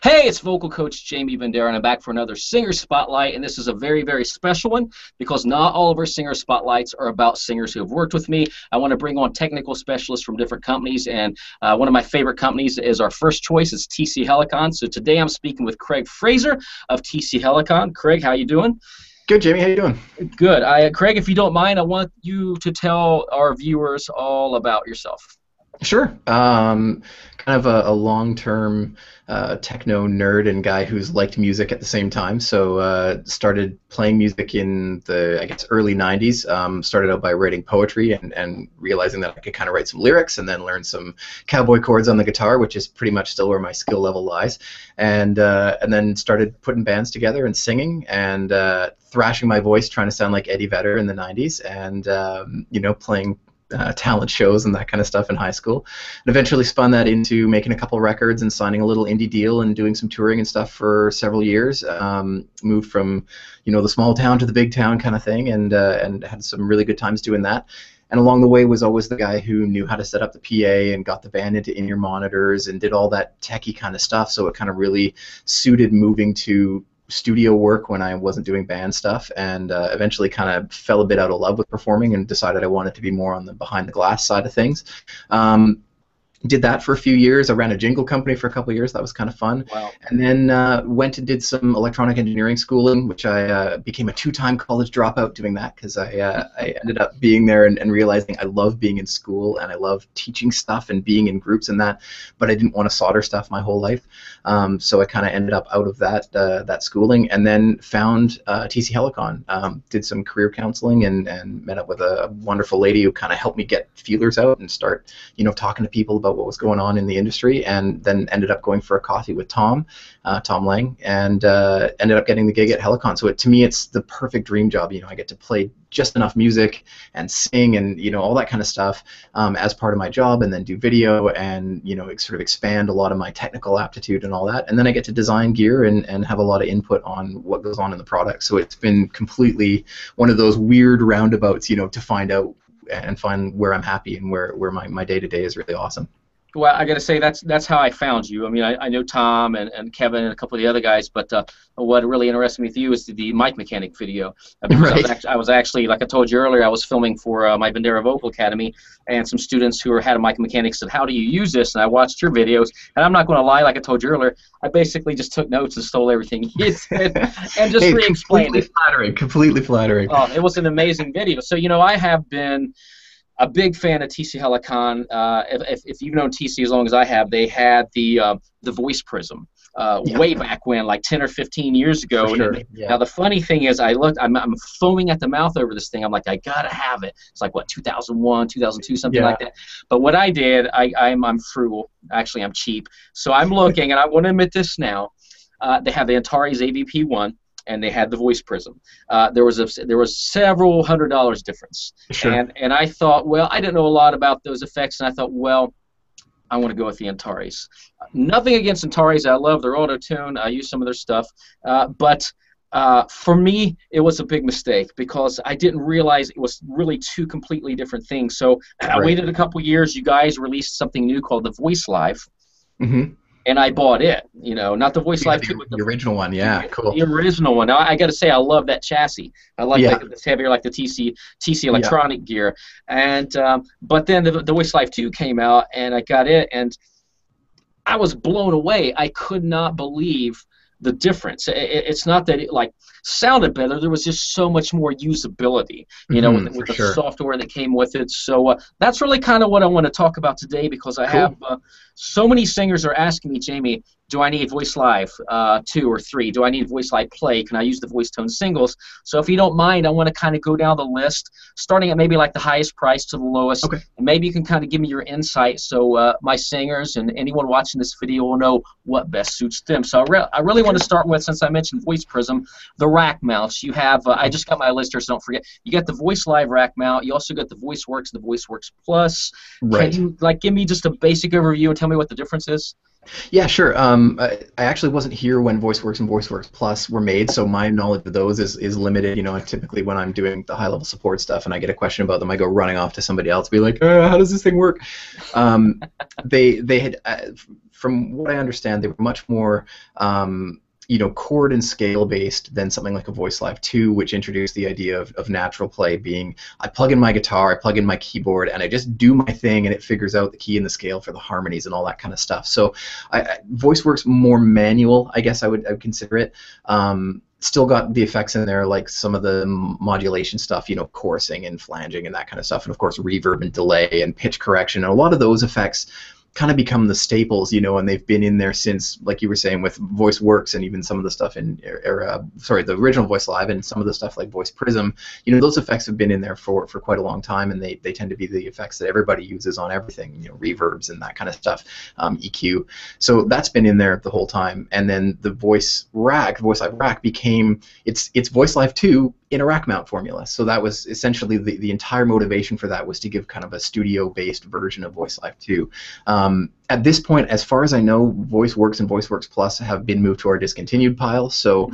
Hey, it's vocal coach Jaime Vendera, and I'm back for another Singer Spotlight, and this is a very, very special one because not all of our Singer Spotlights are about singers who have worked with me. I want to bring on technical specialists from different companies, and one of my favorite companies is our first choice is TC Helicon. So today I'm speaking with Craig Fraser of TC Helicon. Craig, how you doing? Good, Jamie. How you doing? Good. Craig, if you don't mind, I want you to tell our viewers all about yourself. Sure. Kind of a long-term techno nerd and guy who's liked music at the same time. So started playing music in the, I guess, early 90s. Started out by writing poetry and realizing that I could kind of write some lyrics and then learn some cowboy chords on the guitar, which is pretty much still where my skill level lies. And then started putting bands together and singing and thrashing my voice, trying to sound like Eddie Vedder in the 90s, and playing talent shows and that kind of stuff in high school, and eventually spun that into making a couple records and signing a little indie deal and doing some touring and stuff for several years. Moved from the small town to the big town kind of thing, and had some really good times doing that. And along the way was always the guy who knew how to set up the PA and got the band into in-ear monitors and did all that techie kind of stuff. So it kind of really suited moving to studio work when I wasn't doing band stuff, and eventually kind of fell a bit out of love with performing and decided I wanted to be more on the behind the glass side of things. Did that for a few years. I ran a jingle company for a couple of years. That was kind of fun. Wow. And then went and did some electronic engineering schooling, which I became a two-time college dropout doing that because I ended up being there and realizing I love being in school and I love teaching stuff and being in groups and that, but I didn't want to solder stuff my whole life. So I kind of ended up out of that schooling, and then found TC Helicon. Did some career counseling and met up with a wonderful lady who kind of helped me get feelers out and start talking to people about what was going on in the industry, and then ended up going for a coffee with Tom Lang, and ended up getting the gig at Helicon. So to me, it's the perfect dream job. I get to play just enough music and sing and all that kind of stuff as part of my job, and then do video and sort of expand a lot of my technical aptitude and all that. And then I get to design gear and have a lot of input on what goes on in the product. So it's been completely one of those weird roundabouts, to find out and find where I'm happy and where my day-to-day is really awesome. Well, I got to say that's how I found you. I mean, I know Tom and Kevin and a couple of the other guys, but what really interested me with you is the mic mechanic video. Because I was actually, like I told you earlier, I was filming for my Vendera Vocal Academy, and some students who had a mic mechanic said, "How do you use this?" And I watched your videos, and I'm not going to lie, like I told you earlier, I basically just took notes and stole everything you said and just re-explained it. Completely flattering. Oh, it was an amazing video. So I have been a big fan of TC Helicon. If you've known TC as long as I have, they had the voice prism way back when, like 10 or 15 years ago. For sure. Now the funny thing is, I'm foaming at the mouth over this thing. I'm like, I gotta have it. It's like what, 2001, 2002, something like that. But what I did, I'm frugal. Actually, I'm cheap. So I'm looking, and I want to admit this now. They have the Antares AVP1. And they had the voice prism. There was several $100 difference. Sure. And I thought, well, I didn't know a lot about those effects, and I thought, well, I want to go with the Antares. Nothing against Antares. I love their auto-tune. I use some of their stuff. But for me, it was a big mistake because I didn't realize it was really two completely different things. So I waited a couple years. You guys released something new called the Voice Live. Mm-hmm. And I bought it, not the Voice Live 2. The original one, yeah, cool. The original one. Now, I got to say, I love that chassis. I like it's heavier, like the TC electronic gear. And but then the Voice Live 2 came out, and I got it, and I was blown away. I could not believe the difference. It's not that it sounded better. There was just so much more usability, with the software that came with it. So that's really kind of what I want to talk about today, because I have so many singers are asking me, Jamie, do I need Voice Live 2 or 3? Do I need Voice Live Play? Can I use the voice tone singles? So if you don't mind, I want to kind of go down the list, starting at maybe like the highest price to the lowest. Okay. And maybe you can kind of give me your insight so my singers and anyone watching this video will know what best suits them. So I really want to start with, since I mentioned Voice Prism, the rack mounts. You have, I just got my list here, so don't forget. You got the Voice Live rack mount. You also got the VoiceWorks, the VoiceWorks Plus. Right. Can you give me just a basic overview and tell me what the difference is? Yeah, sure. I actually wasn't here when VoiceWorks and VoiceWorks Plus were made, so my knowledge of those is limited. You know, typically when I'm doing the high-level support stuff and I get a question about them, I go running off to somebody else, be like, "How does this thing work?" Um, they had, from what I understand, they were much more. Chord and scale based than something like a Voice Live 2, which introduced the idea of natural play being I plug in my guitar, I plug in my keyboard, and I just do my thing, and it figures out the key and the scale for the harmonies and all that kind of stuff. So Voice works more manual, I guess I would consider it. Still got the effects in there, like some of the modulation stuff, chorusing and flanging and that kind of stuff, and of course reverb and delay and pitch correction, and a lot of those effects kind of become the staples, and they've been in there since, like you were saying, with Voice Works and even some of the stuff in, the original Voice Live and some of the stuff like Voice Prism. Those effects have been in there for quite a long time, and they tend to be the effects that everybody uses on everything, reverbs and that kind of stuff, EQ. So that's been in there the whole time. And then the Voice Live Rack became it's Voice Live 2 in a rack mount formula. So that was essentially the entire motivation for that, was to give kind of a studio-based version of Voice Live 2. At this point, as far as I know, VoiceWorks and VoiceWorks Plus have been moved to our discontinued pile, so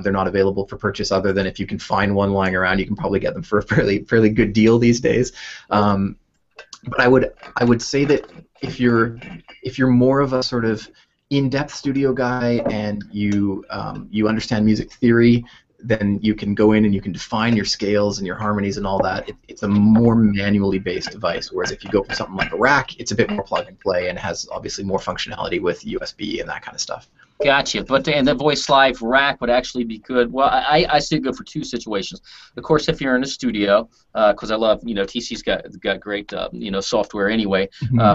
they're not available for purchase, other than if you can find one lying around, you can probably get them for a fairly good deal these days. But I would say that if you're more of a sort of in-depth studio guy and you understand music theory, then you can go in and you can define your scales and your harmonies and all that. It's a more manually based device, whereas if you go for something like a rack, it's a bit more plug and play and has obviously more functionality with USB and that kind of stuff. Gotcha. But and the Voice Live Rack would actually be good. Well, I see it good for two situations. Of course, if you're in a studio, because I love, TC's got great software anyway,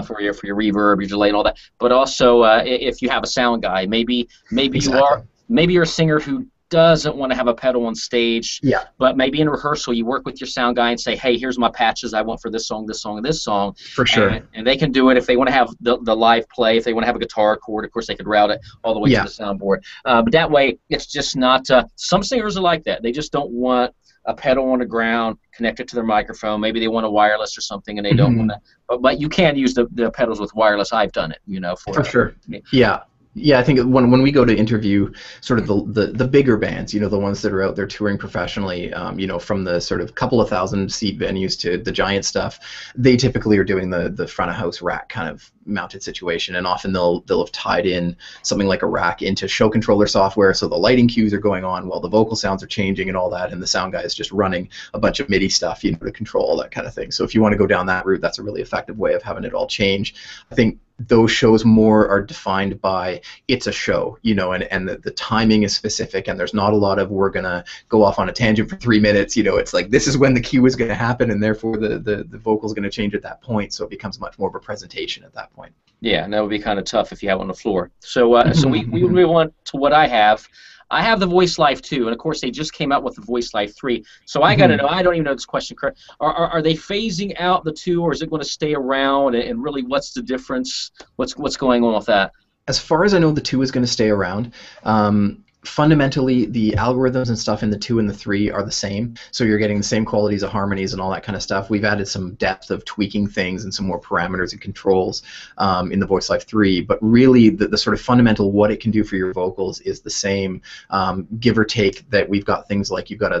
for your reverb, your delay, and all that. But also, if you have a sound guy, maybe exactly. You're a singer who doesn't want to have a pedal on stage, but maybe in rehearsal you work with your sound guy and say, hey, here's my patches I want for this song, this song, and this song. For sure. And they can do it if they want to have the live play. If they want to have a guitar chord, of course they could route it all the way to the soundboard. But that way it's just not, some singers are like that. They just don't want a pedal on the ground connected to their microphone. Maybe they want a wireless or something, and they don't want to. But you can use the pedals with wireless. I've done it, for sure. Yeah. Yeah, I think when we go to interview sort of the bigger bands, the ones that are out there touring professionally, from the sort of couple of thousand seat venues to the giant stuff, they typically are doing the front of house rack kind of mounted situation, and often they'll have tied in something like a rack into show controller software, so the lighting cues are going on while the vocal sounds are changing and all that, and the sound guy is just running a bunch of MIDI stuff, to control all that kind of thing. So if you want to go down that route, that's a really effective way of having it all change. I think those shows more are defined by it's a show, and the timing is specific, and there's not a lot of we're going to go off on a tangent for 3 minutes. It's like this is when the cue is going to happen, and therefore the vocal is going to change at that point, so it becomes much more of a presentation at that point. Yeah, and that would be kind of tough if you have on the floor. So so we move on to what I have. I have the Voice Live 2, and of course they just came out with the Voice Live 3. So I got to know, I don't even know this question correct. Are they phasing out the 2, or is it going to stay around? And really, what's the difference? What's going on with that? As far as I know, the 2 is going to stay around. Fundamentally, the algorithms and stuff in the 2 and the 3 are the same, so you're getting the same qualities of harmonies and all that kind of stuff. We've added some depth of tweaking things and some more parameters and controls in the Voice Live 3, but really the sort of fundamental what it can do for your vocals is the same, give or take that we've got things like you've got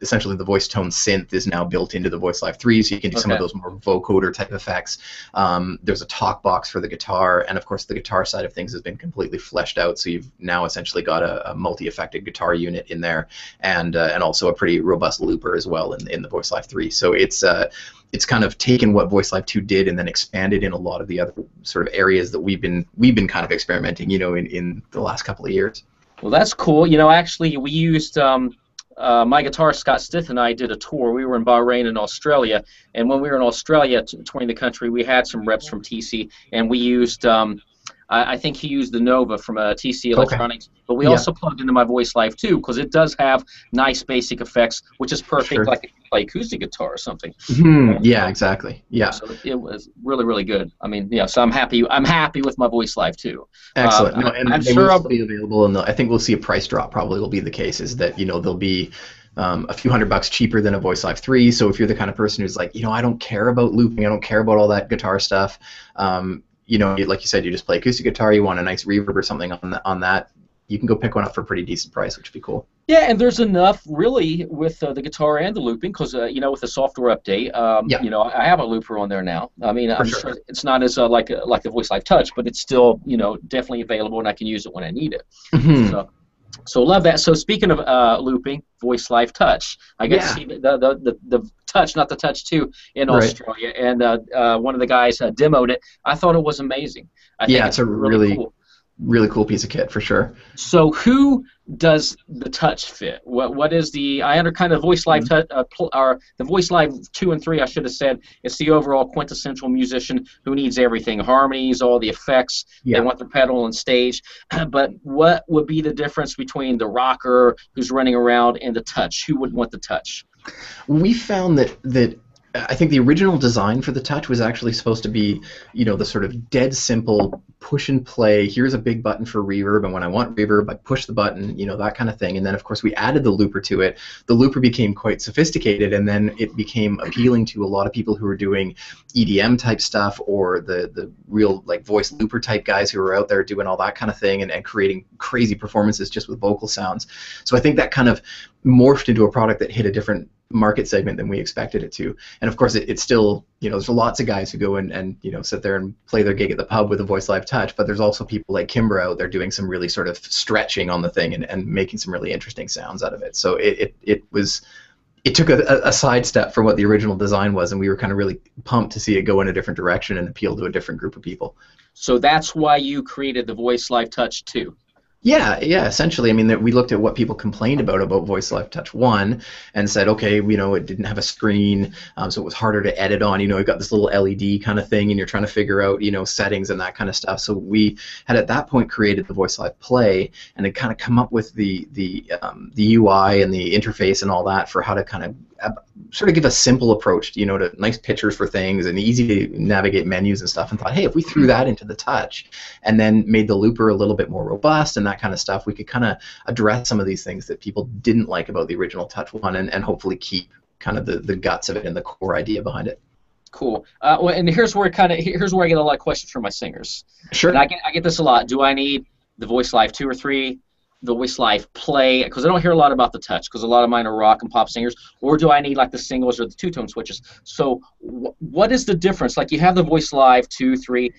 essentially the voice tone synth is now built into the Voice Live 3, so you can do some of those more vocoder type effects. There's a talk box for the guitar, and of course the guitar side of things has been completely fleshed out, so you've now essentially got a multi-affected guitar unit in there, and also a pretty robust looper as well in the Voice Live 3. So it's kind of taken what Voice Live 2 did and then expanded in a lot of the other sort of areas that we've been kind of experimenting, in the last couple of years. Well, that's cool. Actually we used my guitarist Scott Stith and I did a tour. We were in Bahrain and Australia, and when we were in Australia touring the country, we had some reps from TC, and we used I think he used the Nova from TC Electronics, but we also plugged into my Voice Live 2 because it does have nice basic effects, which is perfect, like if you play acoustic guitar or something. Yeah, exactly. Yeah. So it was really, really good. I mean, so I'm happy with my Voice Live 2. Excellent. And I'm sure I'll be available, and I think we'll see a price drop. Probably will be the case. Is that they'll be a few $100 cheaper than a Voice Live 3. So if you're the kind of person who's like, I don't care about looping, I don't care about all that guitar stuff. you know, like you said, you just play acoustic guitar, you want a nice reverb or something on that, you can go pick one up for a pretty decent price, which would be cool. Yeah, and there's enough really with the guitar and the looping because you know, with the software update, Yeah, you know, I have a looper on there now. I mean, for I'm sure. sure it's not as like the Voice Live Touch, but it's still, you know, definitely available, and I can use it when I need it. Hmm. So love that. So speaking of looping, Voice Live Touch, I got to Yeah, see the Touch, not the Touch 2, in right. Australia, and one of the guys demoed it. I thought it was amazing. I think Yeah, it's it's a really really, cool. really cool piece of kit for sure. So who does the touch fit? What is the I under kind of Voice Live touch or the Voice Live 2 and 3? I should have said it's the overall quintessential musician who needs everything: harmonies, all the effects. They Yeah. want the pedal on stage. But what would be the difference between the rocker who's running around and the touch? Who would want the touch? We found that I think the original design for the Touch was actually supposed to be, you know, the sort of dead simple push and play. Here's a big button for reverb, and when I want reverb, I push the button, you know, that kind of thing. And then, of course, we added the looper to it. The looper became quite sophisticated, and then it became appealing to a lot of people who were doing EDM type stuff, or the real like voice looper type guys who were out there doing all that kind of thing, and creating crazy performances just with vocal sounds. So I think that kind of morphed into a product that hit a different market segment than we expected it to. And of course, it's still, you know, there's lots of guys who go in and, you know, sit there and play their gig at the pub with a Voice Live Touch, but there's also people like Kimbra out there doing some really sort of stretching on the thing and making some really interesting sounds out of it. So it took a sidestep from what the original design was, and we were kind of really pumped to see it go in a different direction and appeal to a different group of people. So that's why you created the Voice Live Touch 2. Yeah, yeah. Essentially, I mean, we looked at what people complained about Voice Live Touch 1, and said, okay, you know, it didn't have a screen, so it was harder to edit on. You know, you've got this little LED kind of thing, and you're trying to figure out, you know, settings and that kind of stuff. So we had at that point created the Voice Live Play, and had kind of come up with the UI and the interface and all that for how to kind of sort of give a simple approach, you know, to nice pictures for things and easy to navigate menus and stuff. And thought, hey, if we threw that into the Touch, and then made the looper a little bit more robust and that kind of stuff, we could kind of address some of these things that people didn't like about the original Touch 1, and hopefully keep kind of the guts of it and the core idea behind it. Cool. Well, and here's where I get a lot of questions from my singers. Sure. And I get this a lot. Do I need the Voice Live 2 or 3? The Voice Live Play, because I don't hear a lot about the Touch, because a lot of mine are rock and pop singers, or do I need like the singles or the two-tone switches? So what is the difference? Like, you have the Voice Live 2, 3, you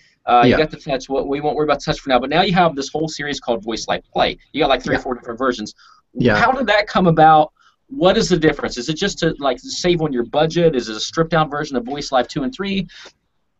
got the Touch. We won't worry about the Touch for now, but now you have this whole series called Voice Live Play. You got like 3 or 4 different versions. Yeah. How did that come about? What is the difference? Is it just to like save on your budget? Is it a stripped down version of Voice Live 2 and 3?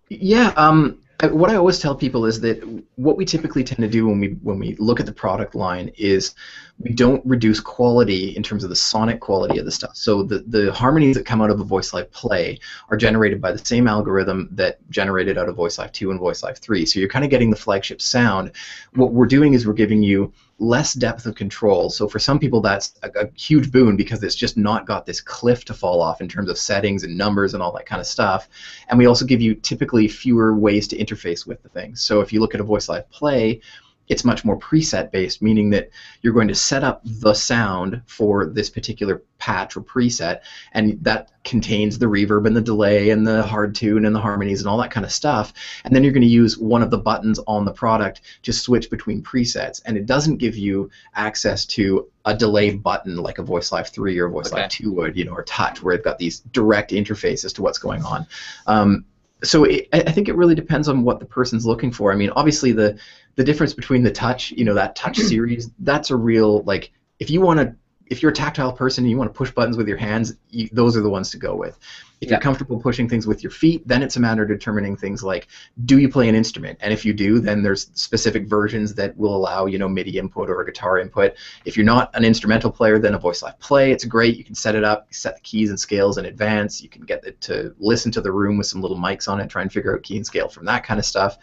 Yeah, what I always tell people is that what we typically tend to do when we look at the product line is we don't reduce quality in terms of the sonic quality of the stuff. So the harmonies that come out of a Voice Live Play are generated by the same algorithm that generated out of Voice Live 2 and Voice Live 3. So you're kind of getting the flagship sound. What we're doing is we're giving you less depth of control. So for some people that's a huge boon, because it's just not got this cliff to fall off in terms of settings and numbers and all that kind of stuff. And we also give you typically fewer ways to interface with the things. So if you look at a Voice Live Play, it's much more preset based, meaning that you're going to set up the sound for this particular patch or preset, and that contains the reverb and the delay and the hard tune and the harmonies and all that kind of stuff. And then you're going to use one of the buttons on the product to switch between presets, and it doesn't give you access to a delay button like a Voice Live 3 or Voice Live 2 would, you know, or Touch, where it's got these direct interfaces to what's going on. So I think it really depends on what the person's looking for. I mean, obviously the difference between the Touch, you know, that Touch series, that's a real, like, if you're a tactile person and you want to push buttons with your hands, those are the ones to go with. If you're comfortable pushing things with your feet, then it's a matter of determining things like, do you play an instrument? And if you do, then there's specific versions that will allow, you know, MIDI input or a guitar input. If you're not an instrumental player, then a Voice Live Play, it's great. You can set it up, set the keys and scales in advance. You can get it to listen to the room with some little mics on it, try and figure out key and scale from that kind of stuff.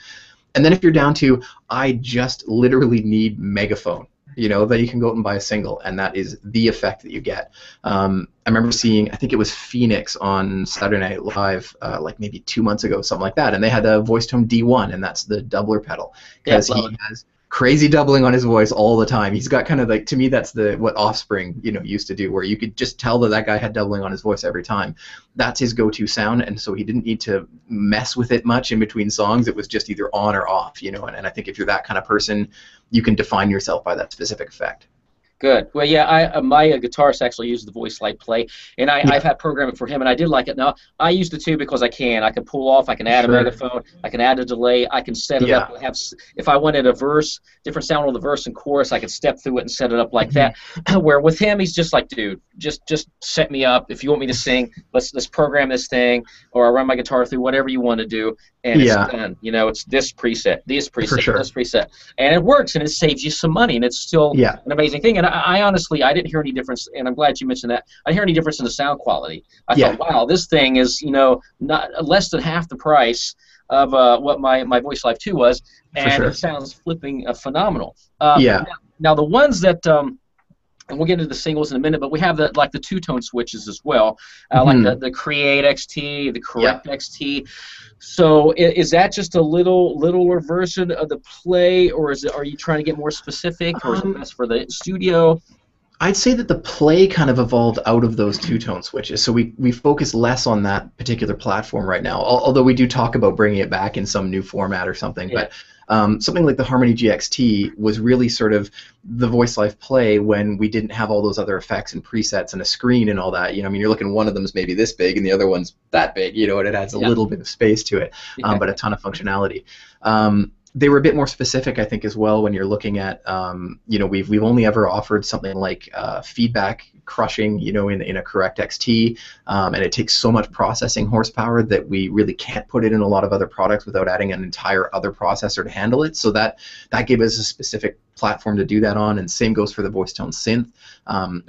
And then if you're down to, I just literally need megaphone, you know, then you can go out and buy a single, and that is the effect that you get. I remember seeing, I think it was Phoenix on Saturday Night Live, like maybe 2 months ago, something like that, and they had a Voice Tone D1, and that's the doubler pedal, because he has crazy doubling on his voice all the time. He's got kind of like, to me, that's what Offspring, used to do, where you could just tell that guy had doubling on his voice every time. That's his go-to sound, and so he didn't need to mess with it much in between songs. It was just either on or off, and I think if you're that kind of person, you can define yourself by that specific effect. Good. Well, yeah, my guitarist actually uses the Voice Live Play, and I've had programming for him, and I did like it. Now, I use the two because I can. I can pull off, I can add a megaphone, I can add a delay, I can set it up. If I wanted a verse, different sound on the verse and chorus, I could step through it and set it up like that. Where with him, he's just like, dude, just set me up. If you want me to sing, let's program this thing, or I run my guitar through whatever you want to do, and it's done. It's this preset, this preset, and it works, and it saves you some money, and it's still an amazing thing. And I honestly, I didn't hear any difference, and I'm glad you mentioned that. I didn't hear any difference in the sound quality. I thought, wow, this thing is, not less than half the price of what my Voice Live 2 was, and it sounds flipping phenomenal. Now the ones that, and we'll get into the singles in a minute, but we have the two-tone switches as well, like the Create XT, the Correct XT. So is that just a littler version of the Play, or are you trying to get more specific, or is it best for the studio? I'd say that the Play kind of evolved out of those two-tone switches, so we focus less on that particular platform right now, although we do talk about bringing it back in some new format or something. But something like the Harmony GXT was really sort of the Voice Live Play when we didn't have all those other effects and presets and a screen and all that. You're looking, one of them's maybe this big and the other one's that big, and it adds a little bit of space to it, but a ton of functionality. They were a bit more specific, I think, as well, when you're looking at, we've only ever offered something like feedback crushing, in a Correct XT, and it takes so much processing horsepower that we really can't put it in a lot of other products without adding an entire other processor to handle it. So that gave us a specific platform to do that on, and same goes for the voice tone synth.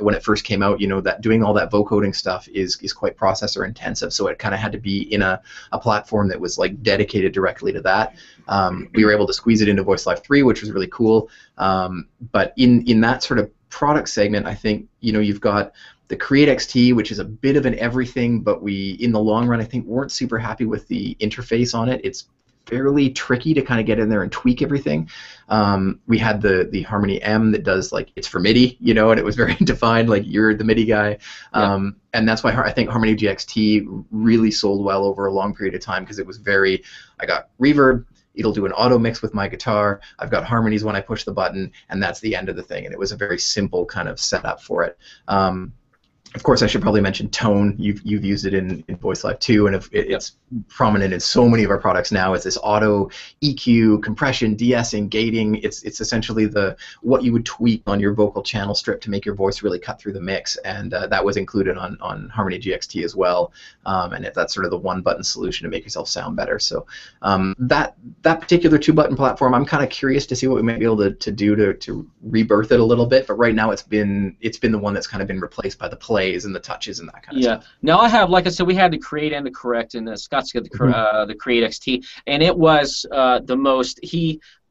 When it first came out, that doing all that vocoding stuff is quite processor intensive, so it kind of had to be in a platform that was like dedicated directly to that. We were able to squeeze it into Voice Live 3, which was really cool. But in that sort of product segment, I think you've got the Create XT, which is a bit of an everything, but we, in the long run, I think weren't super happy with the interface on it. It's fairly tricky to kind of get in there and tweak everything. We had the Harmony M that does, like, it's for MIDI, and it was very defined, like, you're the MIDI guy. And that's why I think Harmony GXT really sold well over a long period of time, because it was I got reverb, it'll do an auto mix with my guitar, I've got harmonies when I push the button, and that's the end of the thing. And it was a very simple kind of setup for it. Of course, I should probably mention tone. You've used it in Voice Live 2, and it's prominent in so many of our products now. It's this auto EQ, compression, de-essing, gating. It's essentially what you would tweak on your vocal channel strip to make your voice really cut through the mix, and that was included on Harmony GXT as well. And that's sort of the one-button solution to make yourself sound better. So that particular two-button platform, I'm kind of curious to see what we might be able to do to rebirth it a little bit. But right now, it's been the one that's kind of been replaced by the Play and the touches and that kind of stuff. Now I have, like I said, we had the Create and the Correct, and Scott's got the Create XT, and it was the most.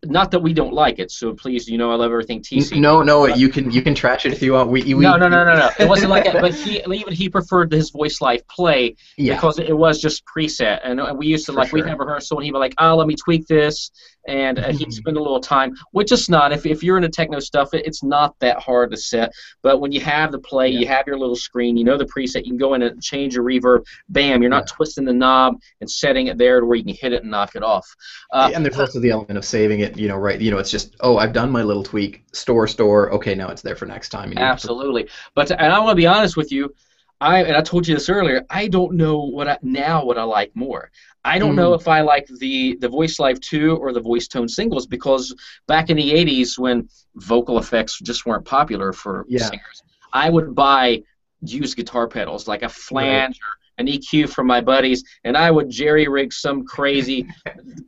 Not that we don't like it, so please, I love everything TC. No, you can trash it if you want. No. It wasn't like that. But he preferred his Voice Live Play because it was just preset, and we used to we'd have rehearsal, and he'd be like, let me tweak this, and he'd spend a little time, which is not. If you're into techno stuff, it's not that hard to set. But when you have the Play, you have your little screen, the preset, you can go in and change your reverb. Bam, you're not twisting the knob and setting it there to where you can hit it and knock it off. And there's also the element of saving it. It's just, I've done my little tweak, store, okay, now it's there for next time. Absolutely. And I want to be honest with you, I told you this earlier, I don't know what I like more. I don't know if I like the Voice Live 2 or the voice tone singles, because back in the 80s, when vocal effects just weren't popular for singers, I would buy used guitar pedals, like a flange or an EQ from my buddies, and I would jerry-rig some crazy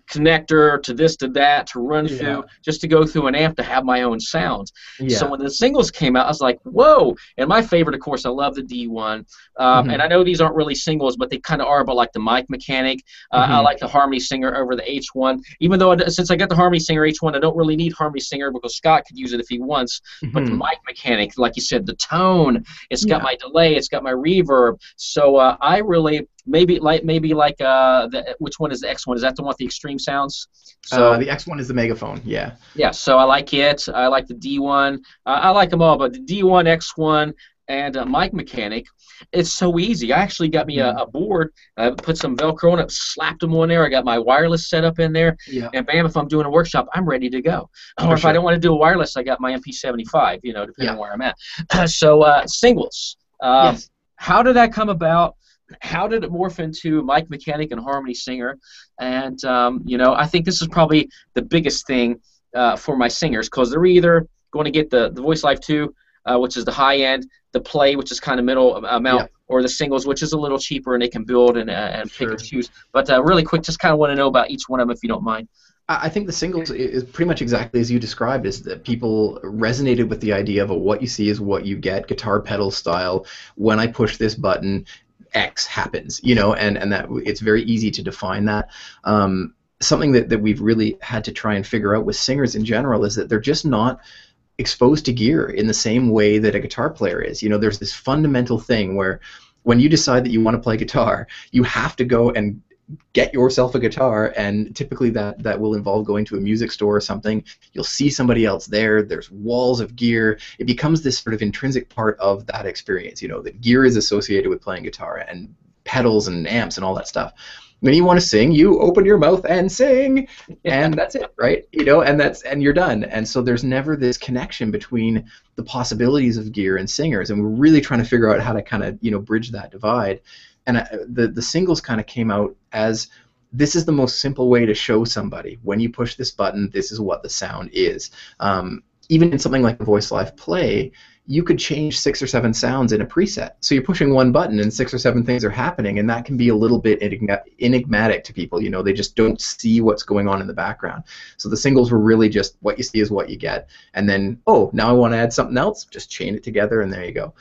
connector to this to that to run through, just to go through an amp to have my own sounds. So when the singles came out, I was like, whoa! And my favorite, of course, I love the D1, and I know these aren't really singles, but they kind of are, but like the Mic Mechanic. I like the Harmony Singer over the H1, even though since I got the Harmony Singer H1, I don't really need Harmony Singer because Scott could use it if he wants, but the Mic Mechanic, like you said, the tone, it's got my delay, it's got my reverb, so I I really maybe like which one is the X one? Is that the one with the extreme sounds? So the X1 is the megaphone. Yeah. Yeah. So I like it. I like the D1. I like them all, but the D1, X1, and Mic Mechanic, it's so easy. I actually got me a board, put some Velcro on it, slapped them on there. I got my wireless set up in there, and bam, if I'm doing a workshop, I'm ready to go. Or if I don't want to do a wireless, I got my MP75, depending on where I'm at. So singles. Yes. How did that come about? How did it morph into Mic Mechanic and Harmony Singer? And, I think this is probably the biggest thing for my singers, because they're either going to get the Voice Live 2, which is the high end, the Play, which is kind of middle amount, or the singles, which is a little cheaper, and they can build and pick and choose. But really quick, just kind of want to know about each one of them, if you don't mind. I think the singles is pretty much exactly as you described, is that people resonated with the idea of what you see is what you get, guitar pedal style. When I push this button, X happens, and that it's very easy to define that. Something that we've really had to try and figure out with singers in general is that they're just not exposed to gear in the same way that a guitar player is. There's this fundamental thing where when you decide that you want to play guitar, you have to go and get yourself a guitar, and typically that will involve going to a music store or something. You'll see somebody else there. There's walls of gear. It becomes this sort of intrinsic part of that experience, that gear is associated with playing guitar, and pedals and amps and all that stuff. When you want to sing, you open your mouth and sing, and that's it, right? And you're done. And so there's never this connection between the possibilities of gear and singers, and we're really trying to figure out how to kind of bridge that divide. And the singles kind of came out as, this is the most simple way to show somebody, when you push this button, this is what the sound is. Even in something like the Voice Live Play, you could change 6 or 7 sounds in a preset. So you're pushing one button and 6 or 7 things are happening, and that can be a little bit enigmatic to people. They just don't see what's going on in the background. So the singles were really just what you see is what you get. And then, now I want to add something else, just chain it together, and there you go.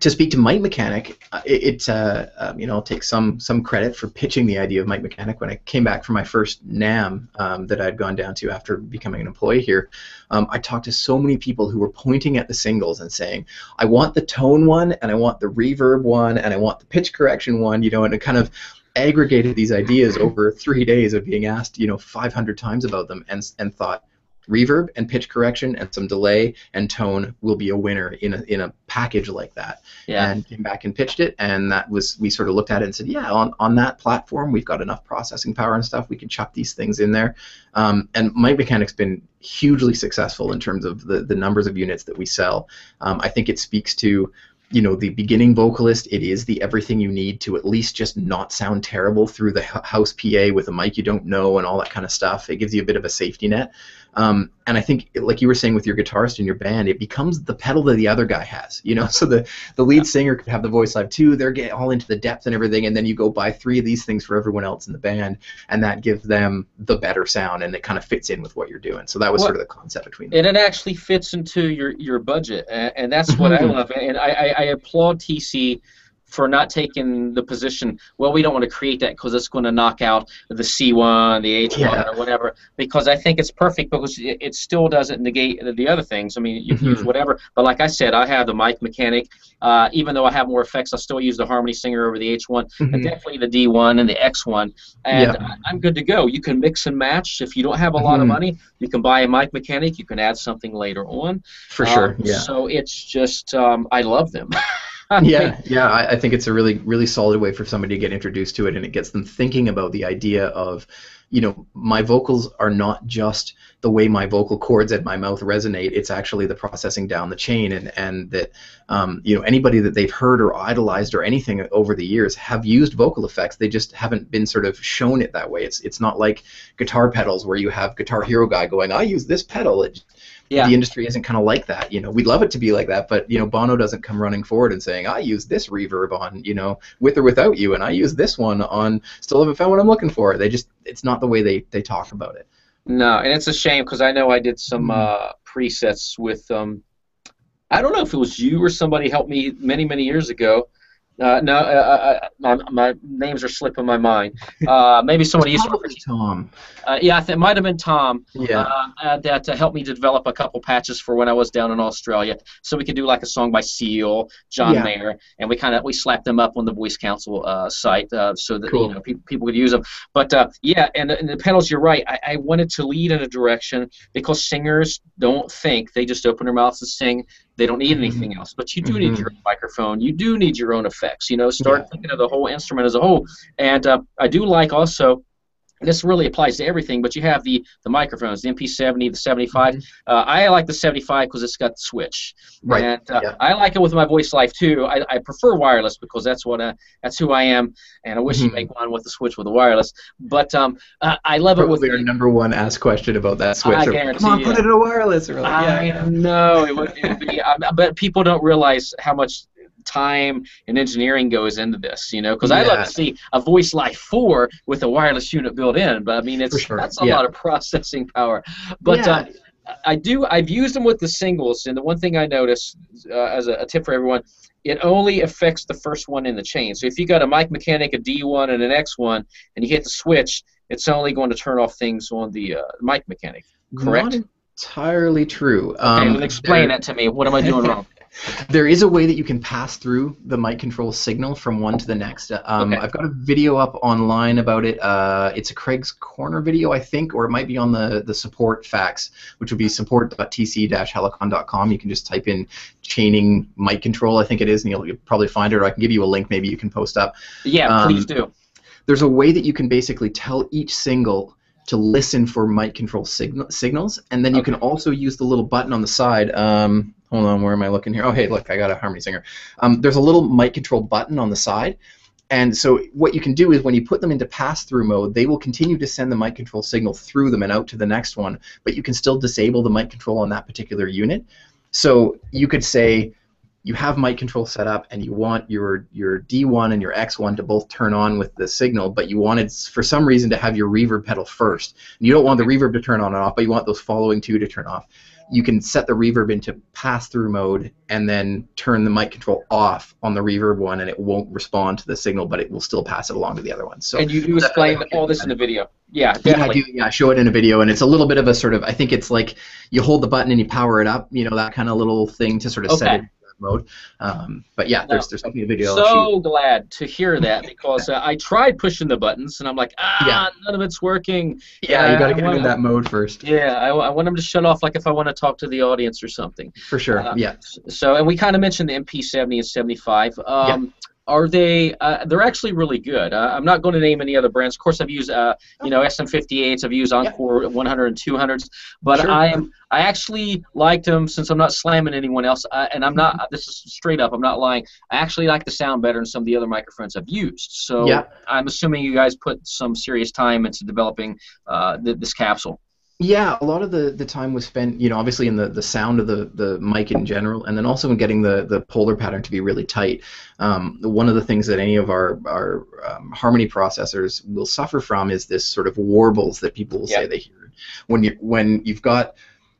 To speak to Mic Mechanic, I'll take some credit for pitching the idea of Mic Mechanic when I came back from my first NAMM that I'd gone down to after becoming an employee here. I talked to so many people who were pointing at the singles and saying, I want the tone one, and I want the reverb one, and I want the pitch correction one, and it kind of aggregated these ideas over 3 days of being asked, 500 times about them, and thought, reverb and pitch correction and some delay and tone will be a winner in a package like that. And came back and pitched it, and we sort of looked at it and said, on that platform we've got enough processing power and stuff, we can chuck these things in there. And Mic Mechanic's been hugely successful in terms of the numbers of units that we sell. I think it speaks to the beginning vocalist. It is the everything you need to at least just not sound terrible through the house PA with a mic you don't know and all that kind of stuff. It gives you a bit of a safety net. And I think, like you were saying with your guitarist in your band, it becomes the pedal that the other guy has. So the lead singer could have the Voice Live 2, they're getting all into the depth and everything, and then you go buy 3 of these things for everyone else in the band, and that gives them the better sound, and it kind of fits in with what you're doing. So that was sort of the concept between them. And it actually fits into your budget, and that's what I love. And I applaud TC for not taking the position, well, we don't want to create that because it's going to knock out the C1, the H1, or whatever, because I think it's perfect because it still doesn't negate the other things. I mean, you can use whatever, but like I said, I have the Mic Mechanic. Even though I have more effects, I still use the Harmony Singer over the H1, and definitely the D1 and the X1, and I'm good to go. You can mix and match. If you don't have a lot of money, you can buy a Mic Mechanic. You can add something later on. For sure, So it's just, I love them. I think it's a really solid way for somebody to get introduced to it, and it gets them thinking about the idea of, my vocals are not just the way my vocal cords at my mouth resonate. It's actually the processing down the chain, and that anybody that they've heard or idolized or anything over the years have used vocal effects. They just haven't been sort of shown it that way. It's not like guitar pedals where you have Guitar Hero guy going, I use this pedal. The industry isn't kind of like that. We'd love it to be like that, but Bono doesn't come running forward and saying, I use this reverb on With or Without You, and I use this one on Still Haven't Found What I'm Looking For. It's not the way they talk about it. No, and it's a shame because I know I did some presets with I don't know if it was you or somebody helped me many years ago. No, my names are slipping my mind. Maybe somebody used to work for Tom. Yeah, I think it might have been Tom. Yeah. That helped me to develop a couple patches for when I was down in Australia, so we could do like a song by Seal, John Mayer, and we slapped them up on the Voice Council site so that Cool. people could use them. But yeah, and the pedals, you're right. I wanted to lead in a direction because singers don't think, they just open their mouths and sing. They don't need anything else. But you do need your own microphone. You do need your own effects. Start thinking of the whole instrument as a whole. And I do like also, this really applies to everything, but you have the microphones, the MP70, the 75. I like the 75 because it's got the switch. Right. And I like it with my Voice Life too. I prefer wireless because that's who I am, and I wish you'd make one with the switch with the wireless. But I love it with our number one asked question about that switch. I guarantee Come on, put it in a wireless. Or like, I know it would be, but people don't realize how much time and engineering goes into this, because I'd love to see a Voice Life 4 with a wireless unit built in, but I mean that's a lot of processing power. But I've used them with the singles, and the one thing I noticed as a tip for everyone, it only affects the first one in the chain. So if you got a mic mechanic, a D1, and an X1, and you hit the switch, it's only going to turn off things on the mic mechanic. Correct? Not entirely true. Okay, explain that to me. What am I doing wrong? There is a way that you can pass through the mic control signal from one to the next. I've got a video up online about it. It's a Craig's Corner video, I think, or it might be on the support fax, which would be support.tc-helicon.com. You can just type in chaining mic control, I think it is, and you'll probably find it, or I can give you a link maybe you can post up. Yeah, please do. There's a way that you can basically tell each single to listen for mic control signals, and then you can also use the little button on the side. Hold on, where am I looking here? Oh, hey, look, I got a Harmony Singer. There's a little mic control button on the side, and so what you can do is when you put them into pass-through mode, they will continue to send the mic control signal through them and out to the next one, but you can still disable the mic control on that particular unit. So you could say you have mic control set up and you want your D1 and your X1 to both turn on with the signal, but you wanted, for some reason, to have your reverb pedal first. And you don't want the reverb to turn on and off, but you want those following two to turn off. You can set the reverb into pass-through mode and then turn the mic control off on the reverb one, and it won't respond to the signal, but it will still pass it along to the other one. So, and you do explain all this in the video. Yeah, definitely. Yeah, I do. Yeah, I show it in a video, and it's a little bit of a sort of, I think it's like you hold the button and you power it up, that kind of little thing to sort of set it mode. But yeah, there's definitely a video. So glad to hear that, because I tried pushing the buttons and I'm like, none of it's working. Yeah, you got to get in that mode first. Yeah, I want them to shut off, like if I want to talk to the audience or something. For sure. Yeah. So, and we kind of mentioned the MP70 and 75. Are they? They're actually really good. I'm not going to name any other brands. Of course, I've used SM58s. I've used Encore 100 and 200s. But I actually liked them, since I'm not slamming anyone else. And I'm not. This is straight up. I'm not lying. I actually like the sound better than some of the other microphones I've used. So I'm assuming you guys put some serious time into developing this capsule. Yeah, a lot of the time was spent, obviously in the sound of the mic in general, and then also in getting the polar pattern to be really tight. One of the things that any of our harmony processors will suffer from is this sort of warbles that people will say they hear. When you've got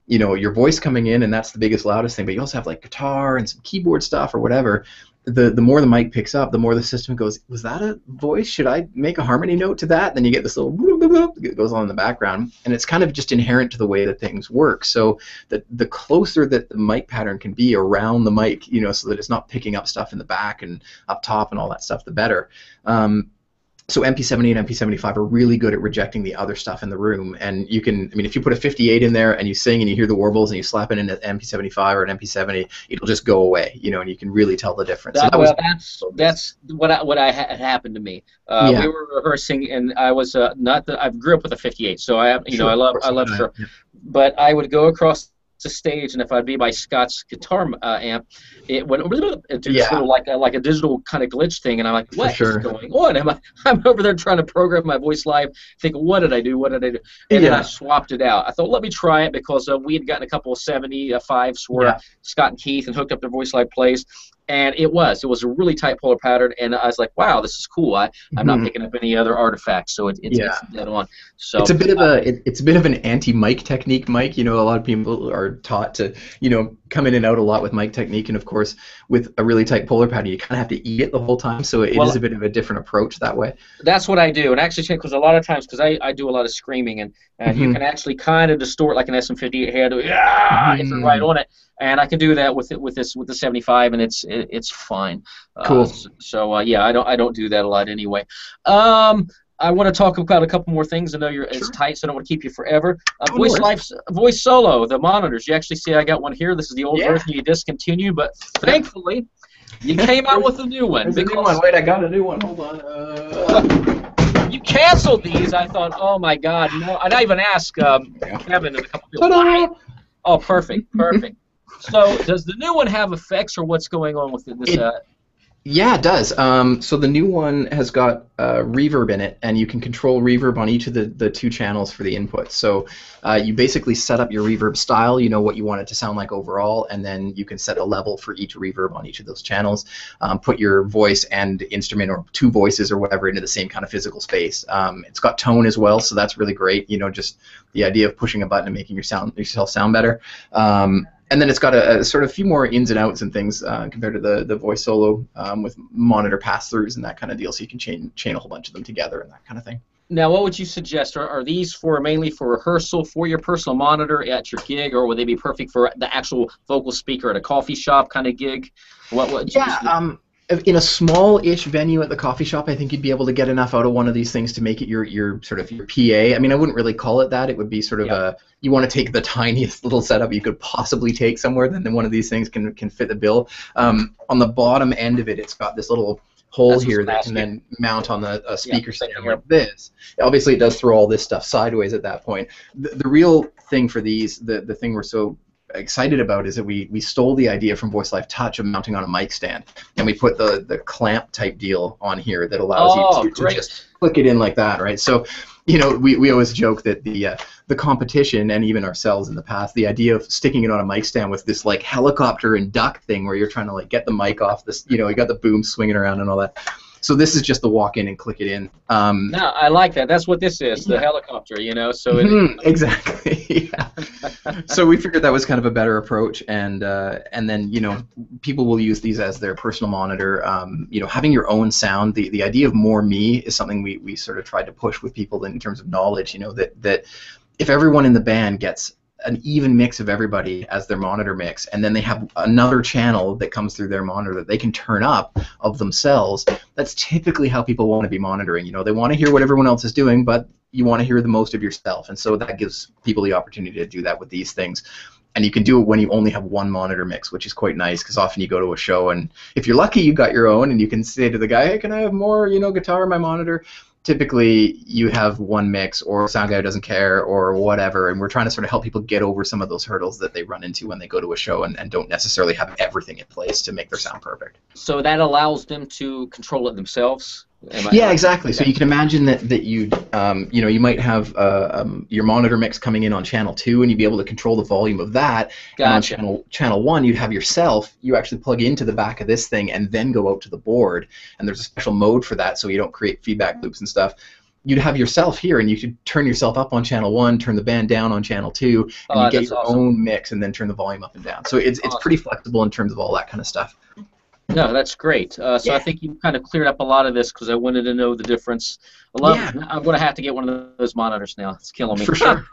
your voice coming in, and that's the biggest, loudest thing, but you also have like guitar and some keyboard stuff or whatever. The more the mic picks up, the more the system goes, was that a voice? Should I make a harmony note to that? Then you get this little whoop, whoop, whoop that goes on in the background, and it's kind of just inherent to the way that things work. So the closer that the mic pattern can be around the mic, so that it's not picking up stuff in the back and up top and all that stuff, the better. So MP70 and MP75 are really good at rejecting the other stuff in the room, and you can, if you put a 58 in there and you sing and you hear the warbles and you slap it in an MP75 or an MP70, it'll just go away, and you can really tell the difference. That's what had happened to me. We were rehearsing, and I was I grew up with a 58, so I love sure. But I would go across the stage, and if I'd be by Scott's guitar amp, it would do this little like a digital kind of glitch thing, and I'm like, what is going on? I'm over there trying to program my Voice Live, thinking, what did I do? And then I swapped it out. I thought, let me try it, because we had gotten a couple of 75s where Scott and Keith and hooked up their Voice Live plays. And it was a really tight polar pattern, and I was like, wow, this is cool. I'm not picking up any other artifacts, so it's dead on. So it's a bit of an anti-mic technique, Mike. A lot of people are taught to come in and out a lot with mic technique, and of course with a really tight polar pattern, you kind of have to eat it the whole time. So it is a bit of a different approach that way. That's what I do, and actually, because a lot of times, because I do a lot of screaming, and you can actually kind of distort like an SM58 head, if you're right on it, and I can do that with the 75, and it's fine. Cool. So yeah, I don't do that a lot anyway. I want to talk about a couple more things. I know it's tight, so I don't want to keep you forever. Voice Solo, the monitors. You actually see I got one here. This is the old version you discontinued, but thankfully you came out with a new one. There's a new one. Wait, I got a new one. Hold on. You canceled these. I thought, oh my God, no. And I even asked Kevin and a couple people. Why? Oh, perfect. So does the new one have effects, or what's going on with this? Yeah, it does. So the new one has got reverb in it, and you can control reverb on each of the 2 channels for the input. So you basically set up your reverb style, you know what you want it to sound like overall, and then you can set a level for each reverb on each of those channels. Put your voice and instrument, or 2 voices or whatever, into the same kind of physical space. It's got tone as well, so that's really great. You know, just the idea of pushing a button and making yourself sound better. And then it's got a sort of few more ins and outs and things compared to the Voice Solo, with monitor pass-throughs and that kind of deal, so you can chain a whole bunch of them together and that kind of thing. Now, what would you suggest? Are these mainly for rehearsal for your personal monitor at your gig, or would they be perfect for the actual vocal speaker at a coffee shop kind of gig? In a small-ish venue at the coffee shop, I think you'd be able to get enough out of one of these things to make it your sort of your PA. I mean, I wouldn't really call it that. It would be sort of you want to take the tiniest little setup you could possibly take somewhere, then one of these things can fit the bill. On the bottom end of it, it's got this little hole here that can then mount on a speaker stand like this. Obviously, it does throw all this stuff sideways at that point. The real thing for these, the thing we're so excited about, is that we stole the idea from Voice Live Touch of mounting on a mic stand, and we put the clamp type deal on here that allows you to just click it in like that, right? So, you know, we always joke that the competition, and even ourselves in the past, the idea of sticking it on a mic stand with this like helicopter and duck thing where you're trying to like get the mic off this, you know, you got the boom swinging around and all that. So this is just the walk in and click it in. No, I like that. That's what this is, the helicopter, you know. So exactly. So we figured that was kind of a better approach, and then, you know, people will use these as their personal monitor. You know, having your own sound. The idea of more me is something we sort of tried to push with people in terms of knowledge. You know, that if everyone in the band gets an even mix of everybody as their monitor mix, and then they have another channel that comes through their monitor that they can turn up of themselves, that's typically how people want to be monitoring. You know, they want to hear what everyone else is doing, but you want to hear the most of yourself, and so that gives people the opportunity to do that with these things. And you can do it when you only have one monitor mix, which is quite nice, because often you go to a show, and if you're lucky, you got your own, and you can say to the guy, hey, can I have more, you know, guitar in my monitor? Typically, you have one mix, or sound guy doesn't care, or whatever, and we're trying to sort of help people get over some of those hurdles that they run into when they go to a show and don't necessarily have everything in place to make their sound perfect. So that allows them to control it themselves? Yeah, exactly. Okay. So you can imagine that you'd, you know, you might have your monitor mix coming in on channel 2, and you'd be able to control the volume of that. Gotcha. And on channel 1, you'd have yourself. You actually plug into the back of this thing and then go out to the board. And there's a special mode for that, so you don't create feedback loops and stuff. You'd have yourself here, and you could turn yourself up on channel 1, turn the band down on channel 2, and you get your own mix, and then turn the volume up and down. So it's pretty flexible in terms of all that kind of stuff. No, that's great. So I think you kind of cleared up a lot of this, because I wanted to know the difference. I'm going to have to get one of those monitors now. It's killing me. For sure.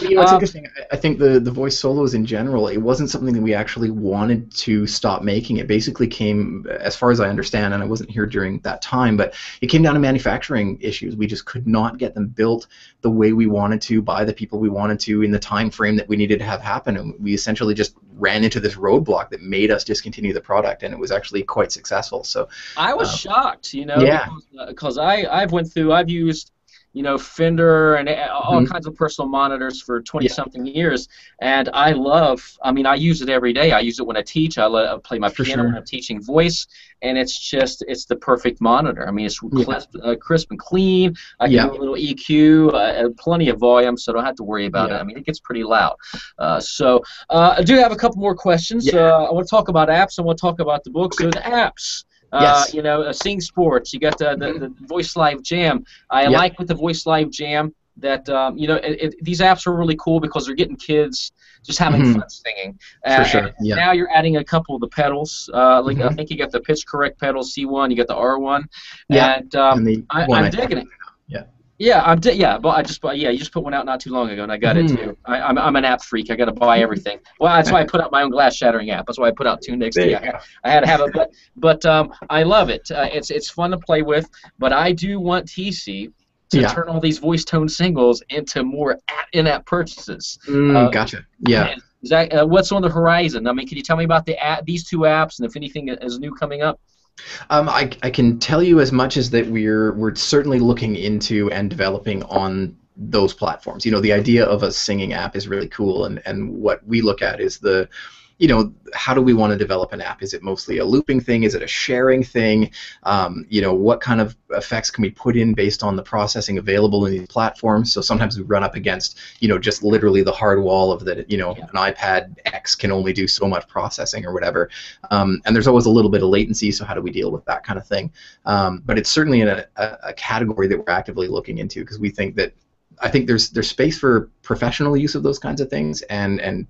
You know, it's interesting. I think the Voice Solos in general, it wasn't something that we actually wanted to stop making. It basically came, as far as I understand, and I wasn't here during that time, but it came down to manufacturing issues. We just could not get them built the way we wanted to, by the people we wanted to, in the time frame that we needed to have happen. And we essentially just ran into this roadblock that made us discontinue the product, and it was actually quite successful. So I was shocked, you know, because I've used, you know, Fender and all kinds of personal monitors for 20-something years, and I use it every day. I use it when I teach. I play my piano when I'm teaching voice, and it's the perfect monitor. I mean, it's crisp and clean. I can do a little EQ, plenty of volume, so I don't have to worry about it. I mean, it gets pretty loud. So I do have a couple more questions. I want to talk about apps. I want to talk about the book. So the apps. You know, Sing Sports. You got the Voice Live Jam. I like with the Voice Live Jam that these apps are really cool because they're getting kids just having fun singing. For sure. And now you're adding a couple of the pedals. Like I think you got the pitch correct pedal C1, you got the R1. Yeah. And the one I'm digging it. Yeah. Yeah, but you just put one out not too long ago, and I got it too. I'm an app freak. I got to buy everything. Well, that's why I put out my own glass shattering app. That's why I put out two next to you. I had to have it, but I love it. It's fun to play with. But I do want TC to turn all these voice tone singles into more in-app purchases. Gotcha. Yeah. Is that what's on the horizon? I mean, can you tell me about these two apps and if anything is new coming up? I can tell you as much as that we're certainly looking into and developing on those platforms. The idea of a singing app is really cool, and what we look at is how do we want to develop an app? Is it mostly a looping thing? Is it a sharing thing? What kind of effects can we put in based on the processing available in these platforms? So sometimes we run up against, just literally the hard wall of that, an iPad X can only do so much processing or whatever. And there's always a little bit of latency, so how do we deal with that kind of thing? But it's certainly in a category that we're actively looking into, because we think that I think there's space for professional use of those kinds of things, and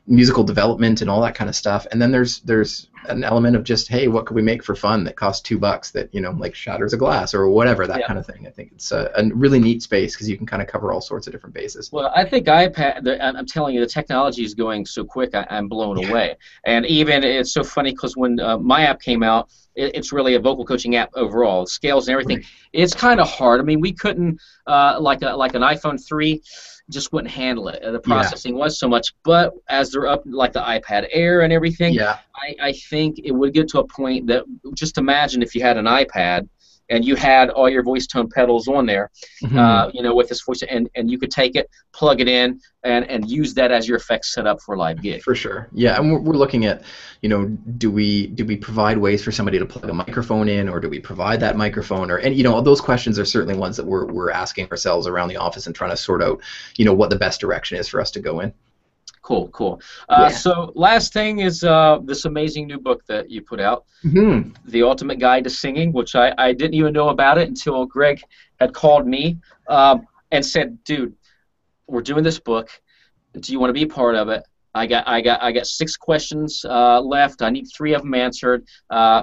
musical development and all that kind of stuff. And then there's an element of just, hey, what could we make for fun that costs $2 that like shatters a glass or whatever, that kind of thing. I think it's a really neat space because you can kind of cover all sorts of different bases. Well, I think iPad. I'm telling you, the technology is going so quick. I'm blown away. And even it's so funny because when my app came out, it's really a vocal coaching app overall, scales and everything. Right. It's kind of hard. I mean, we couldn't like an iPhone 3 just wouldn't handle it. The processing was so much. But as they're up, like the iPad Air and everything, I think it would get to a point that, just imagine if you had an iPad and you had all your voice tone pedals on there, with this voice, and you could take it, plug it in, and use that as your effects setup for a live gig. For sure, yeah. And we're looking at, do we provide ways for somebody to plug a microphone in, or do we provide that microphone, and those questions are certainly ones that we're asking ourselves around the office and trying to sort out, what the best direction is for us to go in. Cool. So last thing is this amazing new book that you put out, The Ultimate Guide to Singing, which I didn't even know about it until Greg had called me and said, dude, we're doing this book. Do you want to be a part of it? I got 6 questions left. I need 3 of them answered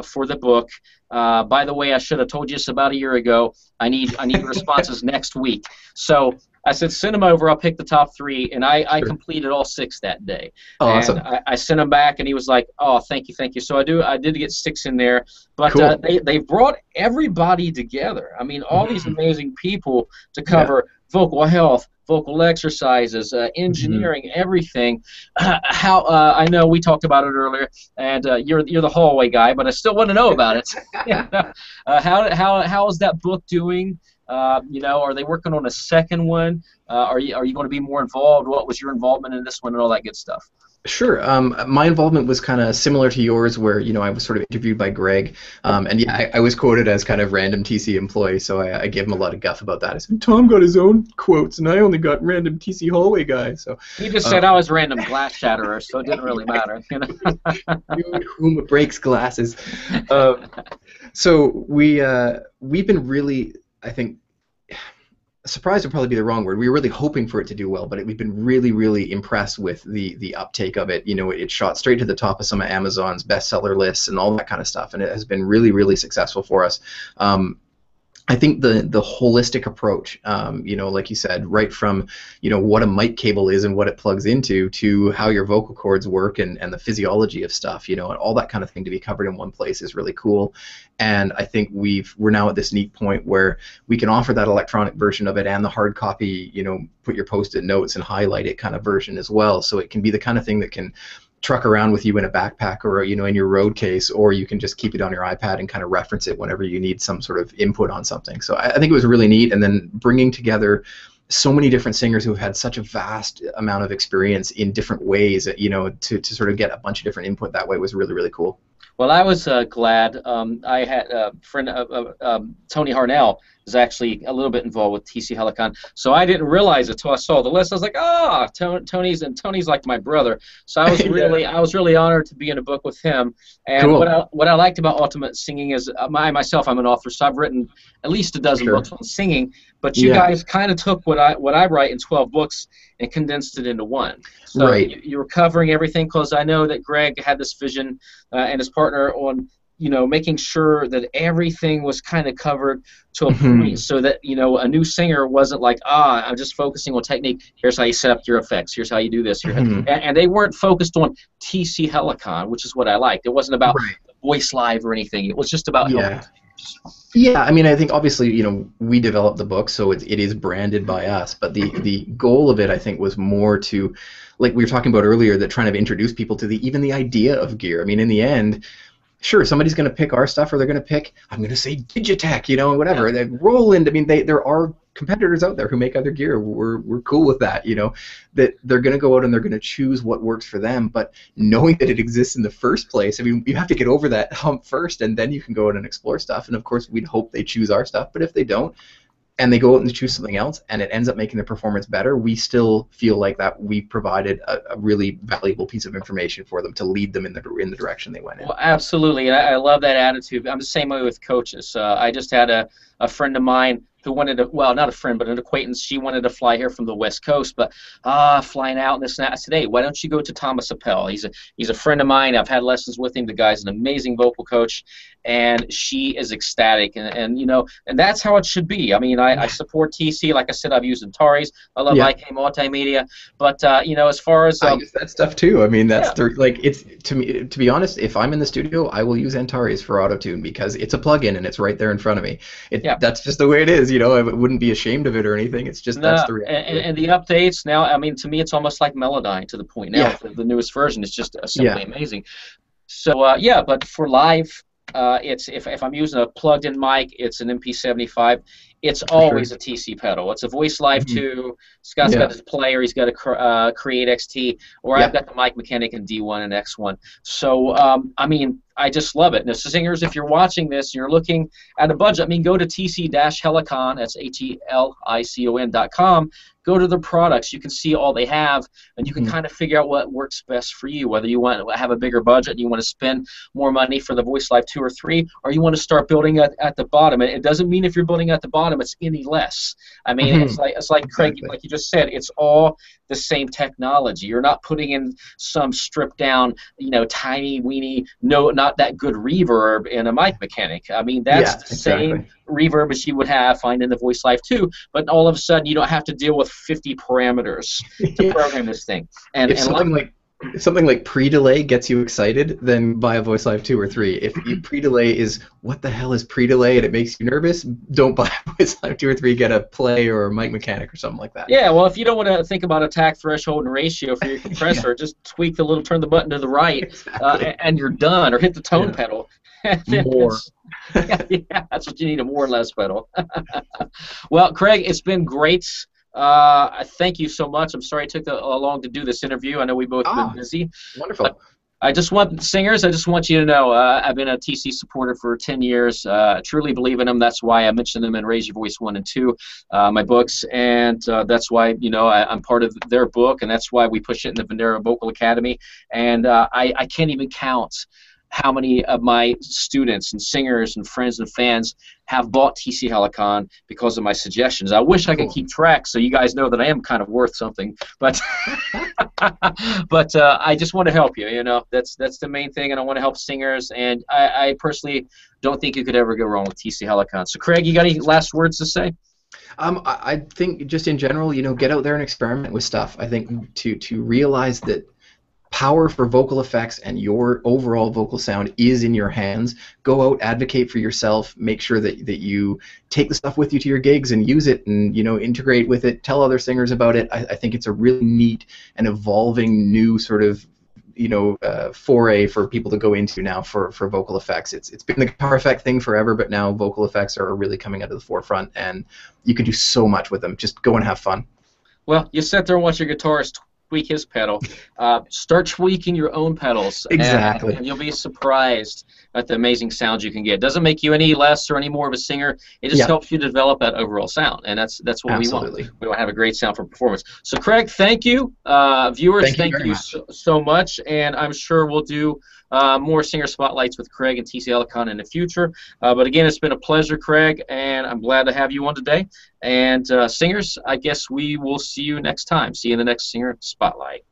for the book. By the way, I should have told you this about a year ago. I need responses next week. So I said, send them over. I'll pick the top 3, and I completed all 6 that day. Oh, awesome. I sent them back, and he was like, "Oh, thank you." So I did get 6 in there, but cool. They brought everybody together. I mean, all these amazing people to cover vocal health, vocal exercises, engineering, everything. I know we talked about it earlier, and you're the hallway guy, but I still want to know about it. How is that book doing? Are they working on a second one? Are you going to be more involved? What was your involvement in this one and all that good stuff? Sure. My involvement was kind of similar to yours, where I was sort of interviewed by Greg, and I was quoted as kind of random TC employee, so I gave him a lot of guff about that. I said, Tom got his own quotes, and I only got random TC hallway guy. So he just said I was random glass shatterer, so it didn't really matter. Whom breaks glasses. So we've been really, I think, surprised would probably be the wrong word. We were really hoping for it to do well, but we've been really, really impressed with the uptake of it. It shot straight to the top of some of Amazon's bestseller lists and all that kind of stuff, and it has been really, really successful for us. I think the holistic approach, like you said, right from what a mic cable is and what it plugs into, to how your vocal cords work and the physiology of stuff, and all that kind of thing to be covered in one place is really cool. And I think we're now at this neat point where we can offer that electronic version of it and the hard copy, put your post-it notes and highlight it kind of version as well. So it can be the kind of thing that can truck around with you in a backpack or in your road case, or you can just keep it on your iPad and kind of reference it whenever you need some sort of input on something. So I think it was really neat, and then bringing together so many different singers who have had such a vast amount of experience in different ways, to sort of get a bunch of different input that way was really, really cool. Well, I was glad. I had a friend, Tony Harnell, is actually a little bit involved with TC Helicon. So I didn't realize it until I saw the list. I was like, Tony's like my brother. So I was really honored to be in a book with him. And Cool. what I liked about Ultimate Singing is I'm an author, so I've written at least a dozen books on singing. But you guys kind of took what I write in 12 books and condensed it into one. So you were covering everything, because I know that Greg had this vision and his partner on making sure that everything was kind of covered to a point, so that a new singer wasn't like, I'm just focusing on technique. Here's how you set up your effects. Here's how you do this. And they weren't focused on TC Helicon, which is what I liked. It wasn't about Voice Live or anything. It was just about helping singers. Yeah, I mean, I think obviously, we developed the book, so it is branded by us. But the goal of it, I think, was more to, like we were talking about earlier, that trying to introduce people to even the idea of gear. I mean, in the end, sure, somebody's going to pick our stuff, or they're going to pick, I'm going to say Digitech, whatever. Yeah. Roland, I mean, there are competitors out there who make other gear. We're cool with that, that they're going to go out and they're going to choose what works for them. But knowing that it exists in the first place, I mean, you have to get over that hump first, and then you can go out and explore stuff. And of course, we'd hope they choose our stuff. But if they don't, and they go out and choose something else, and it ends up making their performance better, we still feel like that we provided a really valuable piece of information for them to lead them in the direction they went in. Well, absolutely, and I love that attitude. I'm the same way with coaches. I just had a friend of mine who wanted to, well, not a friend, but an acquaintance. She wanted to fly here from the West Coast, but flying out and this and that. I said, hey, why don't you go to Thomas Appel? He's a friend of mine. I've had lessons with him. The guy's an amazing vocal coach, and she is ecstatic. And that's how it should be. I mean, I support TC. Like I said, I've used Antares. I love IK Multimedia. But as far as I use that stuff too. I mean, that's it's to me. To be honest, if I'm in the studio, I will use Antares for auto-tune because it's a plug-in and it's right there in front of me. That's just the way it is. I wouldn't be ashamed of it or anything. It's just that's the reality. And the updates now, I mean, to me, it's almost like Melodyne to the point now. The newest version is just simply amazing. So but for live, it's if I'm using a plugged-in mic, it's an MP75. It's always a TC pedal. It's a Voice Live 2. Scott's got his player. He's got a Create XT, or I've got the Mic Mechanic and D1 and X1. So I mean, I just love it. Now, so singers, if you're watching this and you're looking at a budget, I mean, go to TC-Helicon, that's HELICON.com. Go to the products. You can see all they have, and you can kind of figure out what works best for you, whether you want to have a bigger budget and you want to spend more money for the Voice Live 2 or 3, or you want to start building at the bottom. And it doesn't mean if you're building at the bottom it's any less. I mean, it's like Craig, like you just said, it's all the same technology. You're not putting in some stripped down, tiny weeny, not that good reverb in a Mic Mechanic. I mean, that's the same reverb as you would find in the Voice Live 2, but all of a sudden you don't have to deal with 50 parameters to program this thing. And if something like pre-delay gets you excited, then buy a Voice Live 2 or 3. If pre-delay is, what the hell is pre-delay, and it makes you nervous, don't buy a Voice Live 2 or 3. Get a Play or a Mic Mechanic or something like that. Yeah, well, if you don't want to think about attack threshold and ratio for your compressor, just tweak turn the button to the right, and you're done, or hit the tone pedal. More. That's what you need, a more or less pedal. Well, Craig, it's been great. Thank you so much. I'm sorry it took long to do this interview. I know we both been busy. Wonderful. I just want you to know I've been a TC supporter for 10 years. I truly believe in them. That's why I mentioned them in Raise Your Voice 1 and 2, my books, and that's why I'm part of their book, and that's why we push it in the Vendera Vocal Academy. And I can't even count how many of my students and singers and friends and fans have bought TC Helicon because of my suggestions. I wish I could keep track so you guys know that I am kind of worth something, but I just want to help you. That's the main thing, and I want to help singers. And I personally don't think you could ever go wrong with TC Helicon. So, Craig, you got any last words to say? I think just in general, get out there and experiment with stuff. I think to realize that power for vocal effects and your overall vocal sound is in your hands. Go out, advocate for yourself, make sure that you take the stuff with you to your gigs and use it and integrate with it, tell other singers about it. I think it's a really neat and evolving new sort of foray for people to go into now for vocal effects. It's been the guitar effect thing forever, but now vocal effects are really coming out of the forefront, and you can do so much with them. Just go and have fun. Well, you sit there and watch your guitarist tweak his pedal. Start tweaking your own pedals. Exactly. And you'll be surprised at the amazing sounds you can get. It doesn't make you any less or any more of a singer. It just helps you develop that overall sound, and that's what we want. We want to have a great sound for performance. So, Craig, thank you. Viewers, thank you so much, and I'm sure we'll do more singer spotlights with Craig and TC Helicon in the future. But again, it's been a pleasure, Craig, and I'm glad to have you on today. And singers, I guess we will see you next time. See you in the next Singer Spotlight.